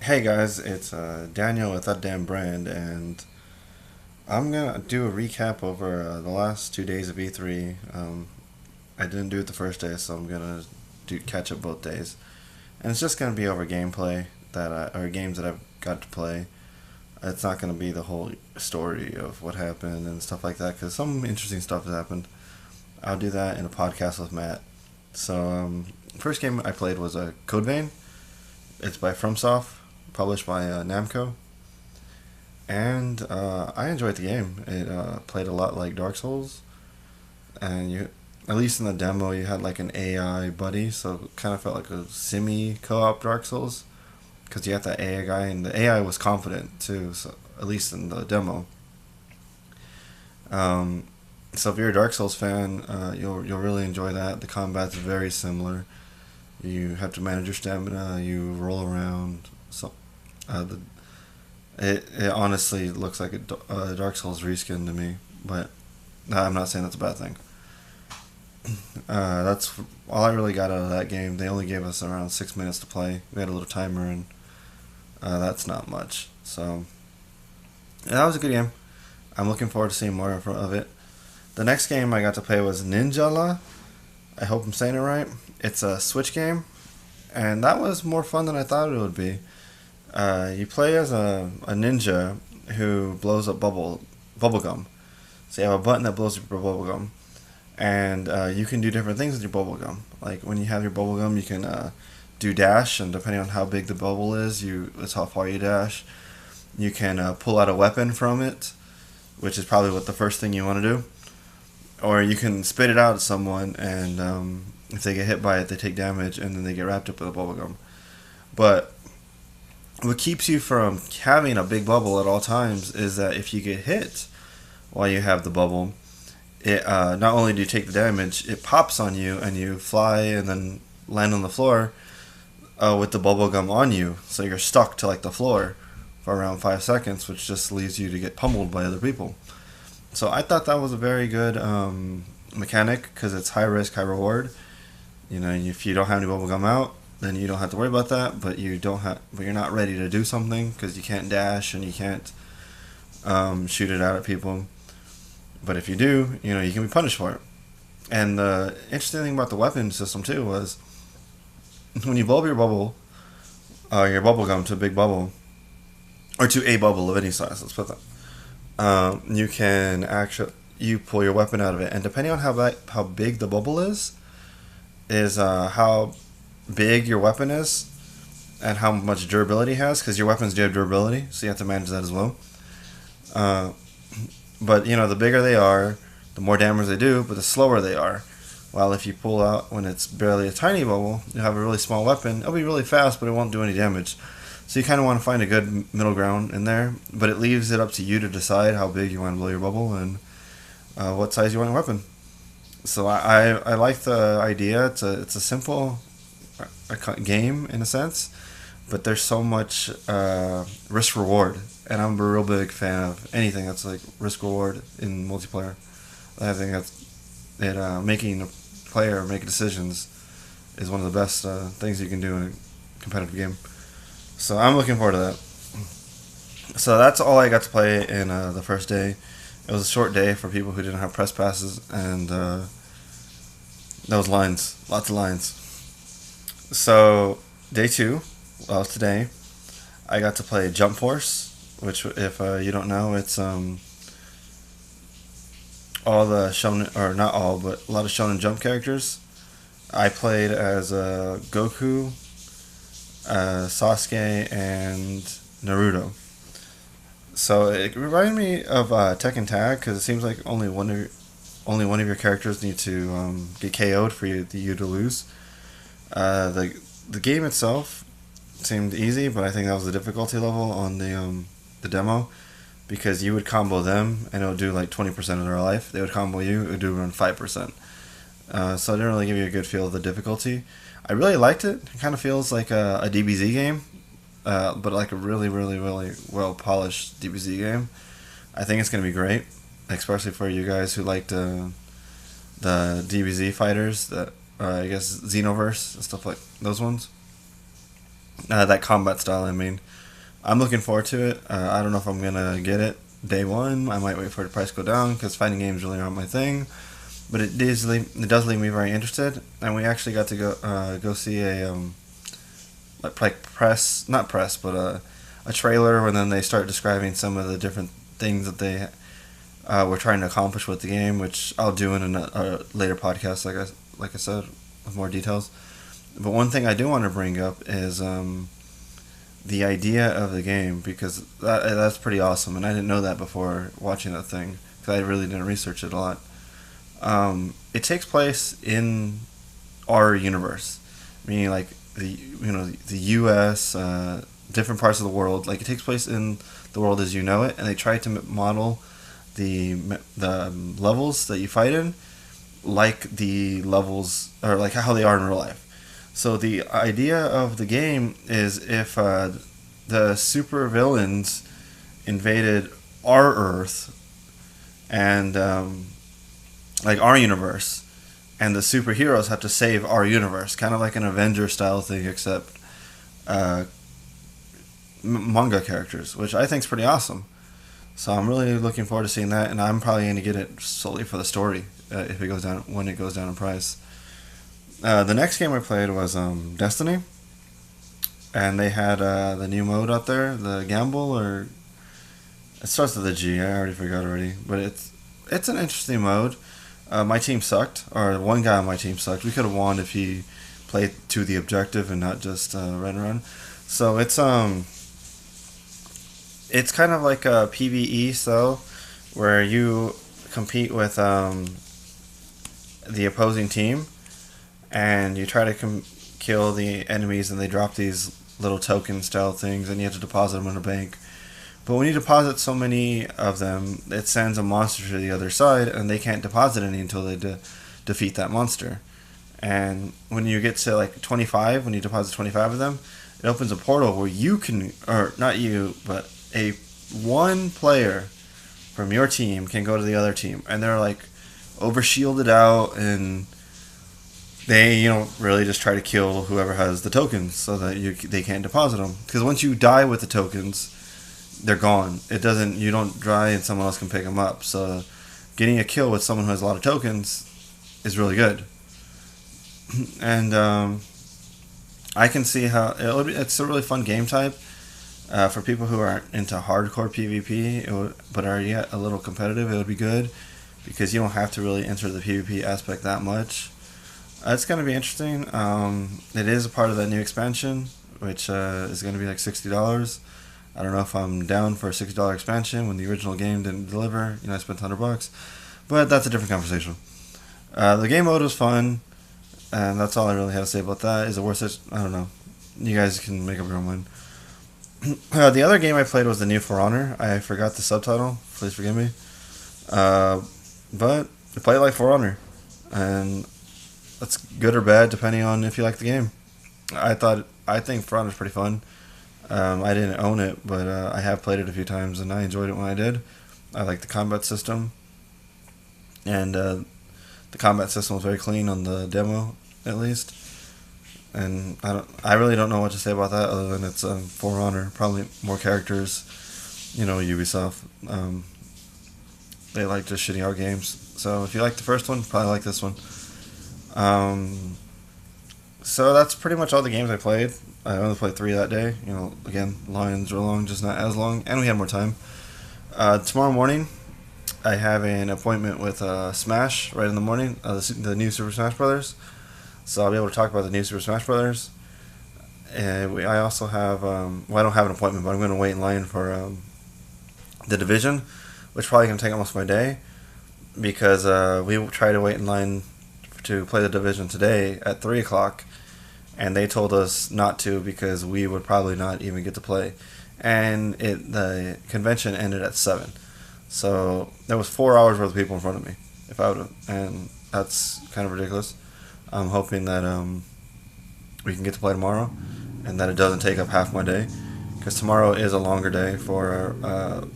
Hey guys, it's Daniel with ThatDAMBrand, and I'm gonna do a recap over the last 2 days of E3. I didn't do it the first day, so I'm gonna catch up both days, and it's just gonna be over gameplay or games that I've got to play. It's not gonna be the whole story of what happened and stuff like that, because some interesting stuff has happened. I'll do that in a podcast with Matt. So, first game I played was Code Vein. It's by FromSoft, published by Namco, and I enjoyed the game. It played a lot like Dark Souls, and at least in the demo, you had like an AI buddy, so it kind of felt like a semi co-op Dark Souls, because you had that AI guy, and the AI was confident too. So at least in the demo. So if you're a Dark Souls fan, you'll really enjoy that. The combat's very similar. You have to manage your stamina. You roll around. So, it honestly looks like a Dark Souls reskin to me, but I'm not saying that's a bad thing. That's all I really got out of that game. They only gave us around 6 minutes to play. We had a little timer, and that's not much. So yeah, that was a good game. I'm looking forward to seeing more of it. The next game I got to play was Ninjala. I hope I'm saying it right. It's a Switch game, and that was more fun than I thought it would be. You play as a ninja who blows up bubblegum. So you have a button that blows up your bubblegum, and you can do different things with your bubblegum. Like when you have your bubblegum, you can do dash, and depending on how big the bubble is, that's how far you dash. You can pull out a weapon from it, which is probably what the first thing you want to do. Or you can spit it out at someone, and if they get hit by it, they take damage, and then they get wrapped up with a bubblegum. But what keeps you from having a big bubble at all times is that if you get hit while you have the bubble, it not only do you take the damage, it pops on you, and you fly and then land on the floor with the bubblegum on you. So you're stuck to like the floor for around 5 seconds, which just leaves you to get pummeled by other people. So I thought that was a very good mechanic, because it's high risk, high reward. You know, if you don't have any bubblegum out, then you don't have to worry about that. But you're not ready to do something because you can't dash and you can't shoot it out at people. But if you do, you can be punished for it. And the interesting thing about the weapon system too was when you blow up your bubblegum to a big bubble, or to a bubble of any size. Let's put that. You can you pull your weapon out of it, and depending on how big the bubble is how big your weapon is, and how much durability it has, because your weapons do have durability, so you have to manage that as well. But the bigger they are, the more damage they do, but the slower they are. While if you pull out when it's barely a tiny bubble, you have a really small weapon, it'll be really fast, but it won't do any damage. So you kind of want to find a good middle ground in there, but it leaves it up to you to decide how big you want to blow your bubble and what size you want your weapon. So I like the idea. It's a simple game in a sense, but there's so much risk reward, and I'm a real big fan of anything that's like risk reward in multiplayer. I think making a player make decisions is one of the best things you can do in a competitive game. So I'm looking forward to that. So that's all I got to play in the first day. It was a short day for people who didn't have press passes, and there was lines, lots of lines. So day 2, well, today, I got to play Jump Force, which, if you don't know, it's all the shonen, or not all, but a lot of Shonen Jump characters. I played as Goku, Sasuke, and Naruto. So it reminded me of Tekken Tag, because it seems like only one of your characters need to get KO'd for you to lose. The game itself seemed easy, but I think that was the difficulty level on the demo, because you would combo them and it would do like 20% of their life. They would combo you, it would do around 5%. So it didn't really give you a good feel of the difficulty. I really liked it. It kind of feels like a DBZ game, but like a really, really, really well polished DBZ game. I think it's going to be great, especially for you guys who like to the DBZ fighters, that I guess Xenoverse and stuff like those ones. That combat style. I mean, I'm looking forward to it. I don't know if I'm gonna get it day one. I might wait for the price to go down because fighting games really aren't my thing. But it does leave me very interested. And we actually got to go see a like press, not press, but a trailer, and then they start describing some of the different things that they were trying to accomplish with the game, which I'll do in a later podcast, like I said, with more details. But one thing I do want to bring up is the idea of the game, because that's pretty awesome, and I didn't know that before watching that thing, because I really didn't research it a lot. It takes place in our universe, meaning like the U.S., different parts of the world. Like, it takes place in the world as you know it, and they try to model the levels that you fight in, like the levels, or like how they are in real life. So the idea of the game is if the super villains invaded our Earth and like our universe, and the superheroes have to save our universe, kind of like an Avenger style thing, except manga characters, which I think is pretty awesome. So I'm really looking forward to seeing that, and I'm probably going to get it solely for the story if it goes down when it goes down in price. The next game I played was Destiny, and they had the new mode out there, the Gamble, or it starts with a G. I already forgot already, but it's an interesting mode. My team sucked, or one guy on my team sucked. We could have won if he played to the objective and not just run. So it's kind of like a PvE, so where you compete with the opposing team, and you try to kill the enemies, and they drop these little token style things, and you have to deposit them in a bank. But when you deposit so many of them, it sends a monster to the other side, and they can't deposit any until they defeat that monster. And when you get to like 25, when you deposit 25 of them, it opens a portal where you can, or not you, but one player from your team can go to the other team, and they're like over shielded out, and they really just try to kill whoever has the tokens so that they can't deposit them. Because once you die with the tokens, they're gone. You don't die and someone else can pick them up. So getting a kill with someone who has a lot of tokens is really good. And I can see how it's a really fun game type for people who aren't into hardcore PvP, but are yet a little competitive. It would be good because you don't have to really enter the PvP aspect that much. It's going to be interesting. It is a part of that new expansion, which is going to be like $60. I don't know if I'm down for a $60 expansion when the original game didn't deliver. I spent $100, but that's a different conversation. The game mode was fun, and that's all I really have to say about that. Is it worth it? I don't know. You guys can make up your own mind. The other game I played was the new For Honor. I forgot the subtitle. Please forgive me. But I played like For Honor, and that's good or bad depending on if you like the game. I think For Honor is pretty fun. I didn't own it, but I have played it a few times, and I enjoyed it when I did. I like the combat system, and the combat system was very clean on the demo, at least. And I really don't know what to say about that other than it's For Honor. Probably more characters, Ubisoft. They like just shitty out games. So if you like the first one, probably like this one. So that's pretty much all the games I played. I only played 3 that day. Again, lines were long, just not as long, and we had more time. Tomorrow morning, I have an appointment with Smash right in the morning, the new Super Smash Brothers. So I'll be able to talk about the new Super Smash Brothers. And I also have, I don't have an appointment, but I'm going to wait in line for The Division, which probably going to take almost my day, because we tried to wait in line to play The Division today at 3 o'clock, and they told us not to because we would probably not even get to play. And the convention ended at 7. So there was 4 hours worth of people in front of me, if I would have, and that's kind of ridiculous. I'm hoping that we can get to play tomorrow, and that it doesn't take up half my day, because tomorrow is a longer day for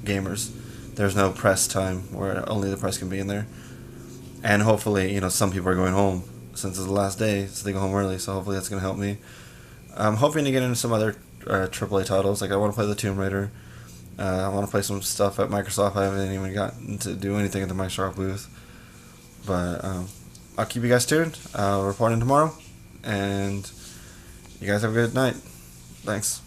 gamers. There's no press time where only the press can be in there. and hopefully, some people are going home since it's the last day, so they go home early. So hopefully that's gonna help me. I'm hoping to get into some other AAA titles. Like I want to play the Tomb Raider. I want to play some stuff at Microsoft. I haven't even gotten to do anything at the Microsoft booth, but I'll keep you guys tuned. I'll report in tomorrow, and you guys have a good night. Thanks.